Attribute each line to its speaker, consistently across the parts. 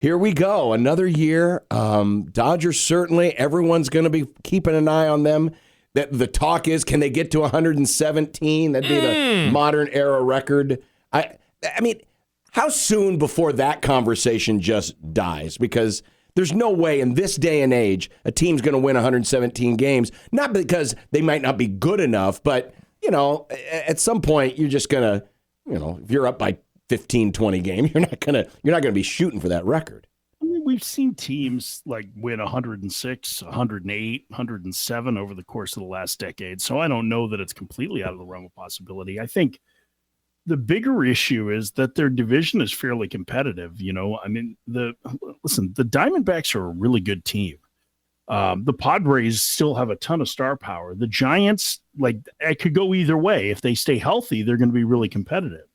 Speaker 1: Here we go. Another year. Dodgers, certainly. Everyone's going to be keeping an eye on them. The talk is, can they get to 117? That'd be the modern era record. I mean, how soon before that conversation just dies? Because there's no way in this day and age a team's going to win 117 games. Not because they might not be good enough, but, at some point you're just going to, if you're up by 15, 20 games, you're not gonna be shooting for that record.
Speaker 2: I mean, we've seen teams like win 106, 108, 107 over the course of the last decade. So I don't know that it's completely out of the realm of possibility. I think the bigger issue is that their division is fairly competitive. I mean, the Diamondbacks are a really good team. The Padres still have a ton of star power. The Giants, it could go either way. If they stay healthy, they're going to be really competitive.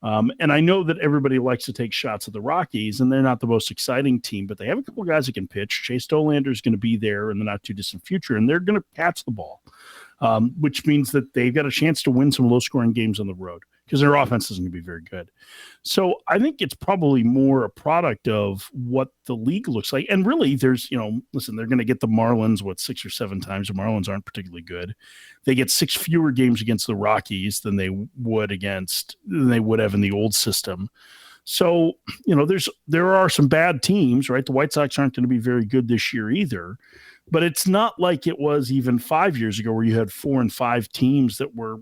Speaker 2: And I know that everybody likes to take shots at the Rockies, and they're not the most exciting team, but they have a couple of guys that can pitch. Chase Dollander is going to be there in the not-too-distant future, and they're going to catch the ball, which means that they've got a chance to win some low-scoring games on the road because their offense isn't going to be very good. So I think it's probably more a product of what the league looks like. And really, there's, they're going to get the Marlins, 6 or 7 times. The Marlins aren't particularly good. They get 6 fewer games against the Rockies than they would have in the old system. So, there are some bad teams, right? The White Sox aren't going to be very good this year either. But it's not like it was even 5 years ago where you had 4 and 5 teams that were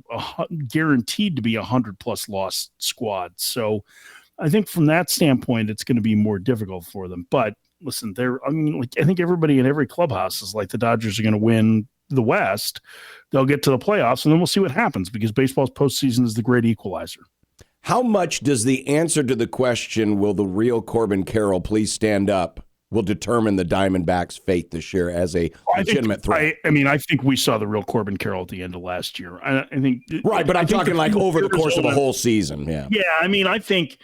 Speaker 2: guaranteed to be 100-plus loss squads. So I think from that standpoint, it's going to be more difficult for them. But listen, I think everybody in every clubhouse is like the Dodgers are going to win the West. They'll get to the playoffs, and then we'll see what happens because baseball's postseason is the great equalizer.
Speaker 1: How much does the answer to the question, will the real Corbin Carroll please stand up, will determine the Diamondbacks' fate this year as a legitimate threat?
Speaker 2: I think we saw the real Corbin Carroll at the end of last year. I think
Speaker 1: right, but I'm talking over the course of a whole season. Yeah.
Speaker 2: Yeah, I think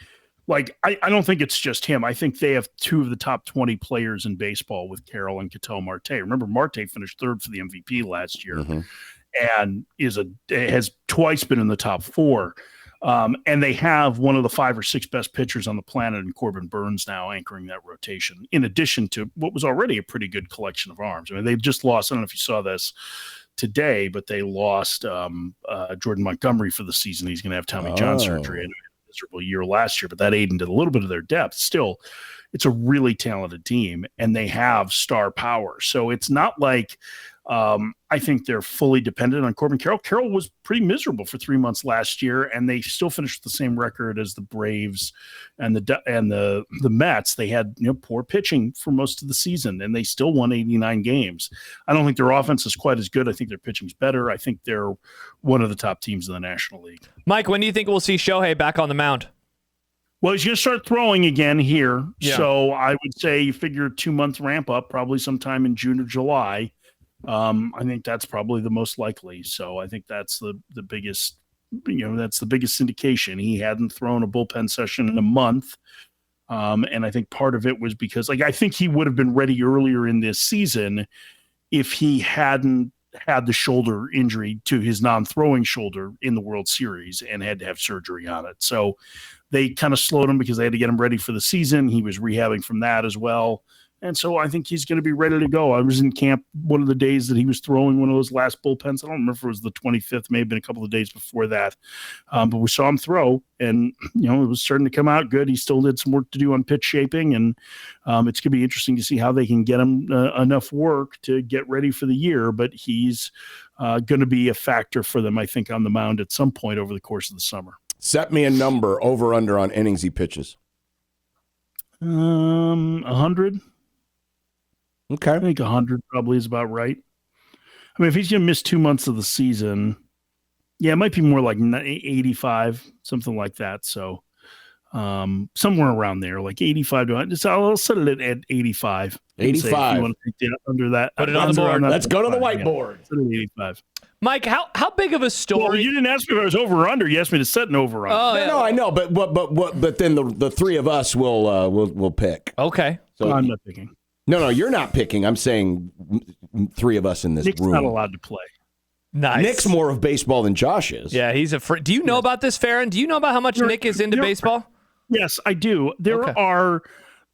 Speaker 2: I don't think it's just him. I think they have 2 of the top 20 players in baseball with Carroll and Ketel Marte. Remember, Marte finished 3rd for the MVP last year and has twice been in the top 4. And they have one of the 5 or 6 best pitchers on the planet in Corbin Burns now anchoring that rotation, in addition to what was already a pretty good collection of arms. I mean, they've just lost, I don't know if you saw this today, but they lost Jordan Montgomery for the season. He's going to have Tommy John surgery and a miserable year last year, but that aided a little bit of their depth. Still, it's a really talented team, and they have star power. So it's not like I think they're fully dependent on Corbin Carroll. Carroll was pretty miserable for 3 months last year, and they still finished the same record as the Braves and the Mets. They had poor pitching for most of the season, and they still won 89 games. I don't think their offense is quite as good. I think their pitching's better. I think they're one of the top teams in the National League.
Speaker 3: Mike, when do you think we'll see Shohei back on the mound?
Speaker 2: Well, he's going to start throwing again here.
Speaker 3: Yeah.
Speaker 2: So I would say you figure 2-month ramp up, probably sometime in June or July. I think that's probably the most likely. So I think that's the biggest, that's the biggest indication. He hadn't thrown a bullpen session in a month. And I think part of it was because I think he would have been ready earlier in this season if he hadn't had the shoulder injury to his non-throwing shoulder in the World Series and had to have surgery on it. So they kind of slowed him because they had to get him ready for the season. He was rehabbing from that as well. And so I think he's going to be ready to go. I was in camp one of the days that he was throwing one of those last bullpens. I don't remember if it was the 25th, may have been a couple of days before that. But we saw him throw, and, it was starting to come out good. He still did some work to do on pitch shaping, and it's going to be interesting to see how they can get him enough work to get ready for the year. But he's going to be a factor for them, I think, on the mound at some point over the course of the summer.
Speaker 1: Set me a number, over under on innings he pitches.
Speaker 2: 100.
Speaker 1: Okay.
Speaker 2: I think 100 probably is about right. I mean, if he's going to miss 2 months of the season, it might be more like 85, something like that. So somewhere around there, like 85 to 100. So I'll set it at 85.
Speaker 1: 85.
Speaker 2: You want to take under that.
Speaker 3: Put it on the board.
Speaker 1: Let's go to the whiteboard.
Speaker 2: Set it at 85.
Speaker 3: Mike, how big of a story?
Speaker 2: Well, you didn't ask me if I was over or under. You asked me to set an over or under.
Speaker 3: Oh, yeah.
Speaker 1: No, I know, but then the 3 of us will pick.
Speaker 3: Okay.
Speaker 2: So I'm not picking.
Speaker 1: No, you're not picking. I'm saying 3 of us in this
Speaker 2: Nick's
Speaker 1: room.
Speaker 2: not allowed to play.
Speaker 3: Nice.
Speaker 1: Nick's more of baseball than Josh is.
Speaker 3: Yeah, he's a Do you know about this, Ferrin? Do you know about how much Nick is into baseball?
Speaker 2: Yes, I do. There are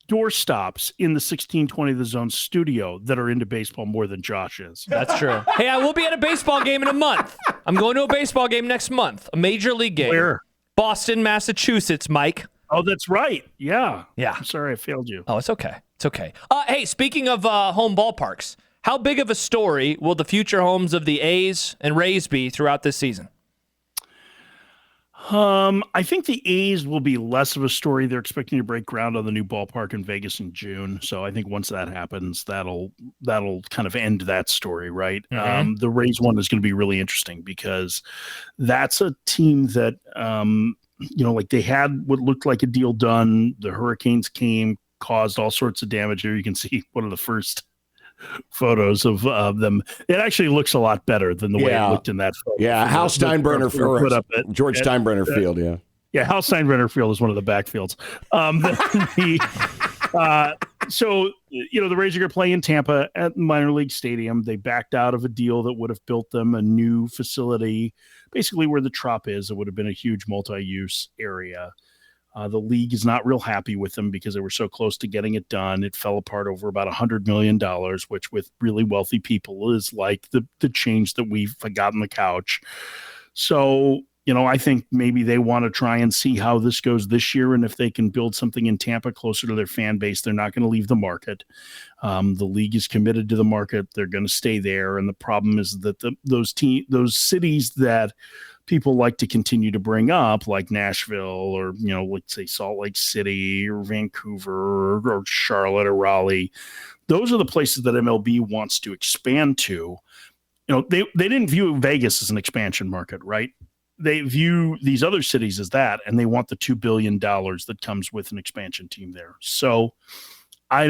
Speaker 2: doorstops in the 1620 The Zone studio that are into baseball more than Josh is.
Speaker 3: That's true. Hey, I will be at a baseball game in a month. I'm going to a baseball game next month, a major league game.
Speaker 2: Where?
Speaker 3: Boston, Massachusetts, Mike.
Speaker 2: Oh, that's right. Yeah.
Speaker 3: Yeah.
Speaker 2: I'm sorry I failed you.
Speaker 3: Oh, it's okay. It's okay. Hey, speaking of home ballparks, how big of a story will the future homes of the A's and Rays be throughout this season?
Speaker 2: I think the A's will be less of a story. They're expecting to break ground on the new ballpark in Vegas in June. So I think once that happens, that'll kind of end that story, right?
Speaker 3: Mm-hmm.
Speaker 2: The Rays one is going to be really interesting because that's a team that, like they had what looked like a deal done. The Hurricanes came, caused all sorts of damage. Here you can see one of the first photos of them. It actually looks a lot better than the way it looked in that photo.
Speaker 1: Yeah, Hal Steinbrenner George Steinbrenner Field.
Speaker 2: Yeah, Hal Steinbrenner Field is one of the backfields. So the Rays are going to play in Tampa at minor league stadium. They backed out of a deal that would have built them a new facility, basically where the Trop is. It would have been a huge multi-use area. The league is not real happy with them because they were so close to getting it done. It fell apart over about $100 million, which with really wealthy people is like the change that we've got on the couch. So, I think maybe they want to try and see how this goes this year. And if they can build something in Tampa closer to their fan base, they're not going to leave the market. The league is committed to the market. They're going to stay there. And the problem is that those cities that people like to continue to bring up, like Nashville or, let's say Salt Lake City or Vancouver or Charlotte or Raleigh, those are the places that MLB wants to expand to. They didn't view Vegas as an expansion market, right? They view these other cities as that, and they want the $2 billion that comes with an expansion team there. So I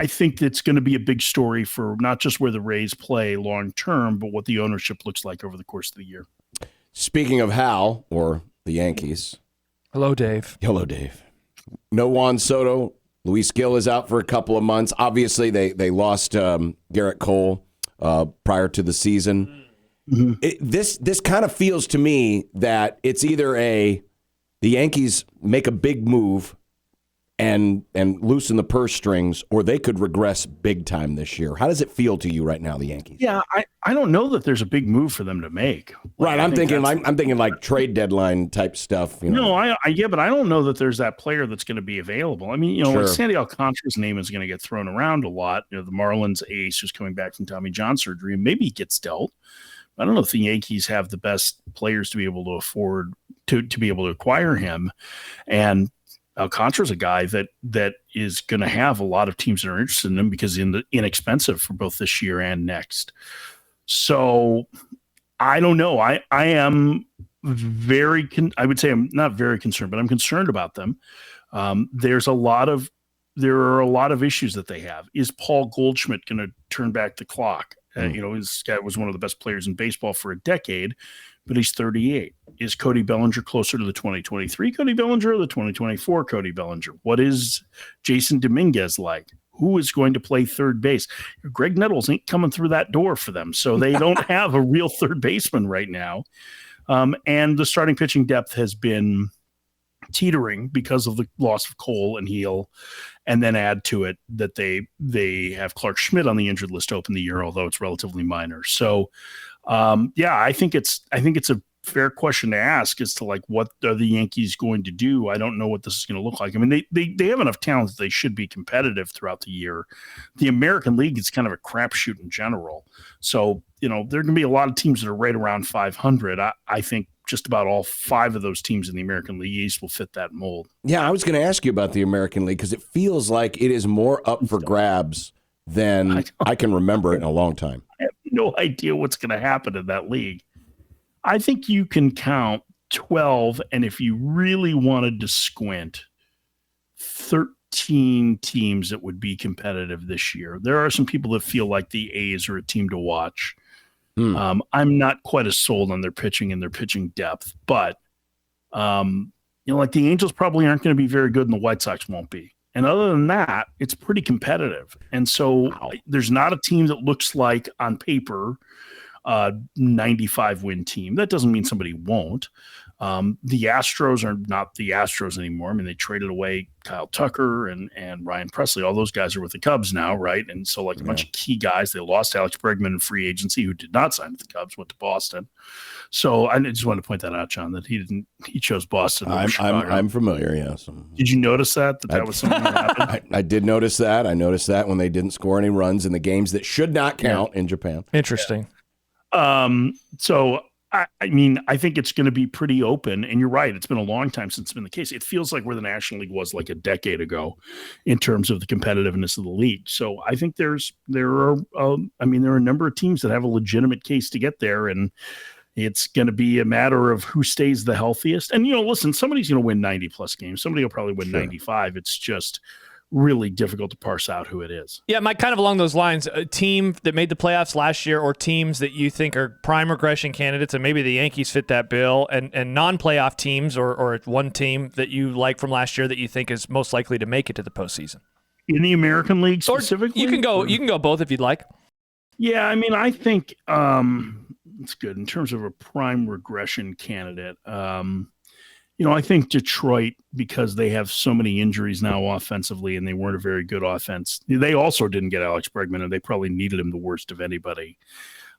Speaker 2: think it's going to be a big story for not just where the Rays play long term, but what the ownership looks like over the course of the year.
Speaker 1: Speaking of Hal, or the Yankees.
Speaker 3: Hello, Dave.
Speaker 1: Hello, Dave. No Juan Soto. Luis Gil is out for a couple of months. Obviously, they lost Garrett Cole prior to the season. Mm-hmm. This kind of feels to me that it's either the Yankees make a big move and loosen the purse strings, or they could regress big time this year. How does it feel to you right now, the Yankees?
Speaker 2: Yeah, I don't know that there's a big move for them to make.
Speaker 1: Right, I'm thinking like trade deadline type stuff.
Speaker 2: No, but I don't know that there's that player that's going to be available. I mean,
Speaker 1: Sure.
Speaker 2: like Sandy Alcantara's name is going to get thrown around a lot. The Marlins ace who's coming back from Tommy John surgery, maybe he gets dealt. I don't know if the Yankees have the best players to be able to afford to be able to acquire him, and Alcantara's a guy that is going to have a lot of teams that are interested in him because he's inexpensive for both this year and next. So I don't know. I am I would say I'm not very concerned, but I'm concerned about them. There are a lot of issues that they have. Is Paul Goldschmidt going to turn back the clock? This guy was one of the best players in baseball for a decade, but he's 38. Is Cody Bellinger closer to the 2023 Cody Bellinger or the 2024 Cody Bellinger? What is Jason Dominguez like? Who is going to play third base? Greg Nettles ain't coming through that door for them, so they don't have a real third baseman right now. And the starting pitching depth has been teetering because of the loss of Cole and Heel, and then add to it that they have Clark Schmidt on the injured list to open the year, although it's relatively minor. So, I think it's a fair question to ask as to like what are the Yankees going to do. I don't know what this is going to look like. I mean, they have enough talent that they should be competitive throughout the year. The American League is kind of a crapshoot in general, so there are going to be a lot of teams that are right around 500. I think just about all 5 of those teams in the American League East will fit that mold.
Speaker 1: Yeah, I was going to ask you about the American League because it feels like it is more up for grabs than I can remember it in a long time.
Speaker 2: I have no idea what's going to happen in that league. I think you can count 12, and if you really wanted to squint, 13 teams that would be competitive this year. There are some people that feel like the A's are a team to watch. I'm not quite as sold on their pitching and their pitching depth, but like the Angels probably aren't going to be very good and the White Sox won't be. And other than that, it's pretty competitive. And so there's not a team that looks like on paper a 95 win team. That doesn't mean somebody won't. The Astros are not the Astros anymore. I mean, they traded away Kyle Tucker and Ryan Presley. All those guys are with the Cubs now, right? And so, like, a bunch of key guys, they lost Alex Bregman in free agency, who did not sign with the Cubs, went to Boston. So I just wanted to point that out, John, that he chose Boston.
Speaker 1: I'm familiar, yes.
Speaker 2: Did you notice that was something that happened?
Speaker 1: I did notice that. I noticed that when they didn't score any runs in the games that should not count in Japan.
Speaker 3: Interesting.
Speaker 2: So I mean, I think it's going to be pretty open, and you're right. It's been a long time since it's been the case. It feels like where the National League was like a decade ago in terms of the competitiveness of the league. So I think there are a number of teams that have a legitimate case to get there, and it's going to be a matter of who stays the healthiest. And, listen, somebody's going to win 90 plus games. Somebody will probably win 95. It's just really difficult to parse out who it is.
Speaker 3: Yeah, Mike, kind of along those lines, a team that made the playoffs last year or teams that you think are prime regression candidates, and maybe the Yankees fit that bill, and non-playoff teams or one team that you like from last year that you think is most likely to make it to the postseason.
Speaker 2: In the American League specifically?
Speaker 3: You can go both if you'd like.
Speaker 2: Yeah, I mean, I think it's good in terms of a prime regression candidate. I think Detroit, because they have so many injuries now offensively and they weren't a very good offense. They also didn't get Alex Bregman, and they probably needed him the worst of anybody.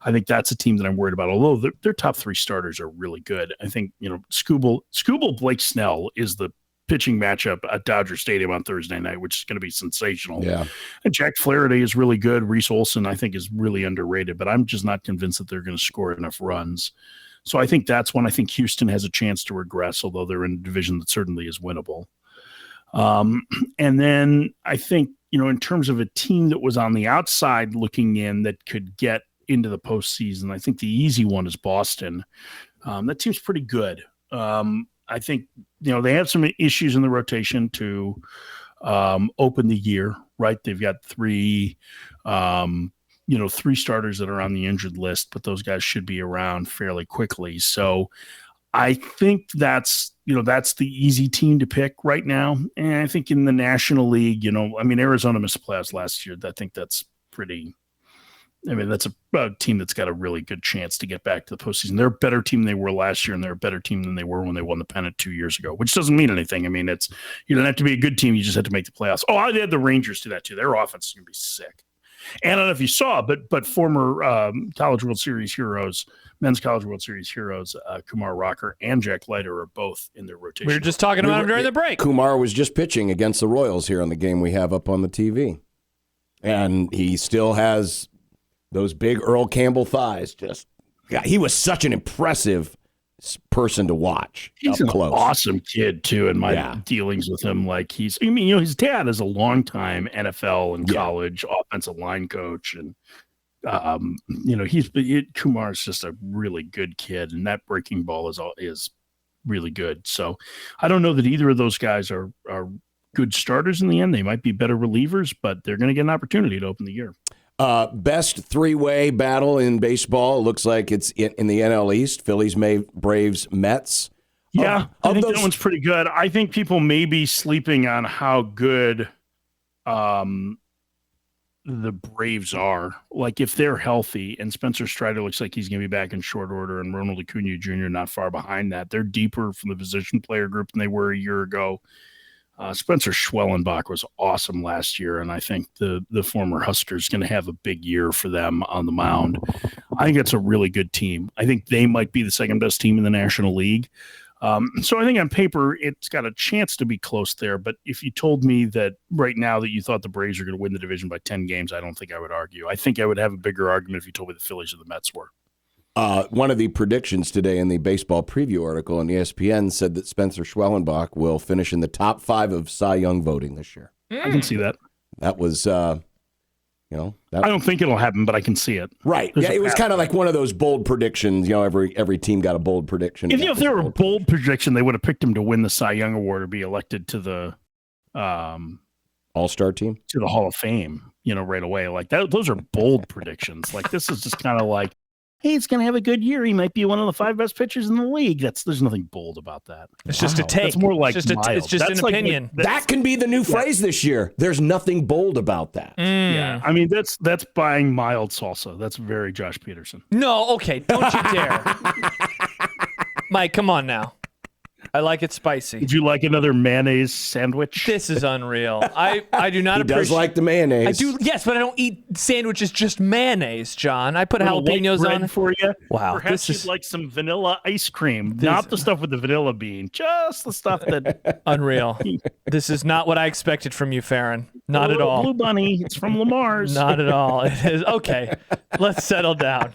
Speaker 2: I think that's a team that I'm worried about, although their top three starters are really good. I think, Skubal Blake Snell is the pitching matchup at Dodger Stadium on Thursday night, which is going to be sensational.
Speaker 1: Yeah.
Speaker 2: And Jack Flaherty is really good. Reese Olson, I think, is really underrated, but I'm just not convinced that they're going to score enough runs. So I think that's when I think Houston has a chance to regress, although they're in a division that certainly is winnable. And then I think, in terms of a team that was on the outside looking in that could get into the postseason, I think the easy one is Boston. That team's pretty good. I think, they have some issues in the rotation to open the year, right? They've got three starters that are on the injured list, but those guys should be around fairly quickly. So I think that's the easy team to pick right now. And I think in the National League, Arizona missed the playoffs last year. I think that's that's a team that's got a really good chance to get back to the postseason. They're a better team than they were last year, and they're a better team than they were when they won the pennant 2 years ago, which doesn't mean anything. I mean, you don't have to be a good team. You just have to make the playoffs. Oh, I had the Rangers do that too. Their offense is going to be sick. And I don't know if you saw, but former College World Series heroes, men's College World Series heroes, Kumar Rocker and Jack Leiter are both in their rotation.
Speaker 3: We were just talking about him during the break.
Speaker 1: Kumar was just pitching against the Royals here on the game we have up on the TV. And he still has those big Earl Campbell thighs. He was such an impressive person to watch.
Speaker 2: He's
Speaker 1: up
Speaker 2: an
Speaker 1: close.
Speaker 2: Awesome kid too. In my dealings with him, his dad is a longtime NFL and college offensive line coach, and Kumar's just a really good kid, and that breaking ball is really good. So I don't know that either of those guys are good starters in the end. They might be better relievers, but they're going to get an opportunity to open the year.
Speaker 1: Best three-way battle in baseball. Looks like it's in the NL East. Phillies, Braves, Mets.
Speaker 2: Yeah, I think that one's pretty good. I think people may be sleeping on how good the Braves are. Like, if they're healthy, and Spencer Strider looks like he's going to be back in short order, and Ronald Acuna Jr. not far behind that. They're deeper from the position player group than they were a year ago. Spencer Schwellenbach was awesome last year, and I think the former Husker is going to have a big year for them on the mound. I think it's a really good team. I think they might be the second best team in the National League. So I think on paper, it's got a chance to be close there. But if you told me that right now that you thought the Braves are going to win the division by 10 games, I don't think I would argue. I think I would have a bigger argument if you told me the Phillies or the Mets were.
Speaker 1: One of the predictions today in the baseball preview article on ESPN said that Spencer Schwellenbach will finish in the top 5 of Cy Young voting this year.
Speaker 2: I can see that.
Speaker 1: That was, I
Speaker 2: don't think it'll happen, but I can see it.
Speaker 1: Right. Yeah, it was kind of like one of those bold predictions. Every team got a bold prediction.
Speaker 2: If there were a bold prediction, they would have picked him to win the Cy Young Award or be elected to the
Speaker 1: All-Star team,
Speaker 2: to the Hall of Fame. Right away. Like that. Those are bold predictions. Like this is just kind of like, hey, it's going to have a good year. He might be one of the 5 best pitchers in the league. There's nothing bold about that.
Speaker 3: It's just a take.
Speaker 2: It's more like
Speaker 3: it's just an opinion.
Speaker 1: That can be the new phrase this year. There's nothing bold about that.
Speaker 2: Yeah, I mean that's buying mild salsa. That's very Josh Peterson.
Speaker 3: No, okay, don't you dare, Mike. Come on now. I like it spicy.
Speaker 2: Would you like another mayonnaise sandwich?
Speaker 3: This is unreal. I do not
Speaker 1: He does
Speaker 3: appreciate.
Speaker 1: like the mayonnaise.
Speaker 3: I do, yes, but I don't eat sandwiches just mayonnaise, John. I put jalapenos on
Speaker 2: for you.
Speaker 3: Wow,
Speaker 2: Perhaps
Speaker 3: this is
Speaker 2: you'd like some vanilla ice cream, not the stuff with the vanilla bean, just the stuff that.
Speaker 3: unreal. This is not what I expected from you, Ferrin. Not at all.
Speaker 2: Blue Bunny. It's from Lamar's.
Speaker 3: Not at all. It is okay. Let's settle down.